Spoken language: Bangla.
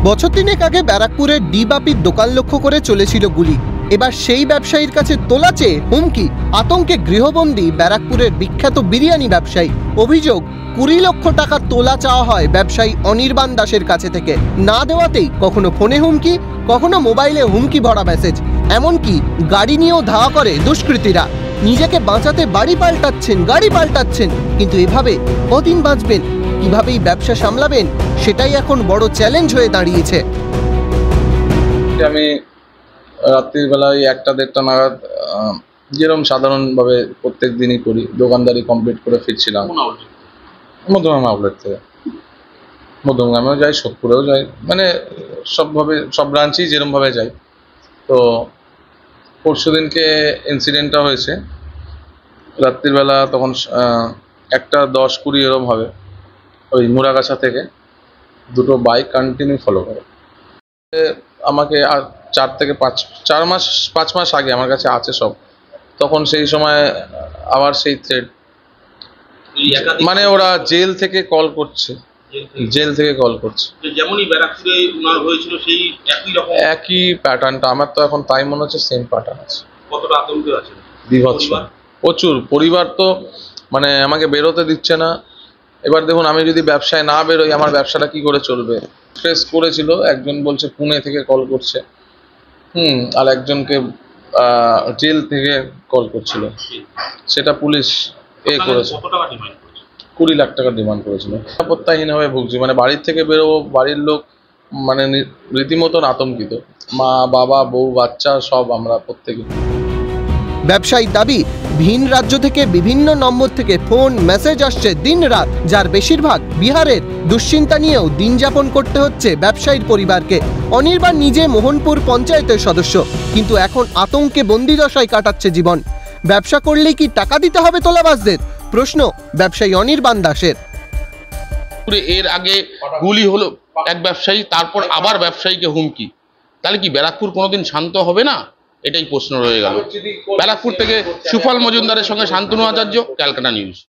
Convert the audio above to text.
বছর তিনেক আগে ব্যারাকপুরের ডিবাপির দোকান লক্ষ্য করে চলেছিল গুলি। এবার সেই ব্যবসায়ীর কাছে তোলাচে হুমকি, আতঙ্কে গৃহবন্দী ব্যারাকপুরের বিখ্যাত বিরিয়ানি ব্যবসায়ী। অভিযোগ, 20 লক্ষ টাকা তোলা চাওয়া হয় ব্যবসায়ী অনির্বাণ দাসের কাছে থেকে। না দেওয়াতেই কখনো ফোনে হুমকি, কখনো মোবাইলে হুমকি ভরা মেসেজ, এমনকি গাড়ি নিয়েও ধাওয়া করে দুষ্কৃতীরা। নিজেকে বাঁচাতে গাড়ি পাল্টাচ্ছেন, কিন্তু এভাবে কদিন বাঁচবেন, কিভাবে এই ব্যবসা সামলাবেন, সেটাই এখন বড় চ্যালেঞ্জ হয়ে দাঁড়িয়েছে। আমি রাত্রির বেলায় 1টা-1.5টা নাগাদ যেরকম সাধারণভাবে প্রত্যেক দিনই করি, দোকানদারি কমপ্লিট করে ফিরছিলাম মধ্যমগ্রাম আউটলেট থেকে। মধ্যমগ্রামেও যাই, সোদপুরেও যাই, মানে সব ব্রাঞ্চেই যেরকমভাবে যাই। তো পরশু দিনকে ইনসিডেন্টটা হয়েছে রাত্রির বেলা, তখন 1:10-20 এরকম হবে। ওই মুড়াগাছা থেকে দুটো বাইক কন্টিনিউ ফলো করে আমাকে। 5 মাস আগে আমার কাছে আছে সব। তখন সেই সময় আবার সেই থ্রেড, মানে ওরা জেল থেকে কল করছে, যেমনই ব্যারাকপুরে উনার হয়েছিল সেই একই প্যাটার্নটা। আমার তো এখন তাই মনে হচ্ছে সেম প্যাটার্ন আছে। কতটা আতঙ্কে আছে? বিভৎস, প্রচুর। পরিবার তো মানে আমাকে বেরোতে দিচ্ছে না। এবার দেখুন, আমি যদি ব্যবসায় না বেরোই, আমার ব্যবসাটা কি করে চলবে? স্ট্রেস করেছিল, একজন বলছে পুনে থেকে কল করছে, আর একজনকে জেল থেকে কল করছিল, সেটা পুলিশ করেছে। 20 লাখ টাকা ডিমান্ড করেছিল। নিরাপত্তাহীনভাবে ভুগছি, মানে বাড়ির থেকে বেরোবো, বাড়ির লোক মানে রীতিমতন আতঙ্কিত। মা, বাবা, বউ, বাচ্চা সব আমরা প্রত্যেকে। ব্যবসায়ীর দাবি, ভিন রাজ্য থেকে বিভিন্ন নম্বর থেকে ফোন মেসেজ আসছে দিন রাত, যার বেশিরভাগ বিহারের। দুশ্চিন্তা নিয়েও দিন যাপন করতে হচ্ছে ব্যবসায়ীর পরিবারকে। অনির্বাণ নিজে মোহনপুর পঞ্চায়েতের সদস্য, কিন্তু এখন আতঙ্কে বন্দিদশায় কাটাচ্ছে জীবন। ব্যবসা করলেই কি টাকা দিতে হবে তোলাবাজদের? প্রশ্ন ব্যবসায়ী অনির্বাণ দাসের। এর আগে গুলি হলো এক ব্যবসায়ী, তারপর আবার ব্যবসায়ীকে হুমকি, তাহলে কি ব্যারাকপুর কোনোদিন শান্ত হবে না? এটাই প্রশ্ন রয়ে গেল। ব্যারাকপুর থেকে সুফল মজুমদারের সঙ্গে শান্তনু আচার্য, ক্যালকাটা নিউজ।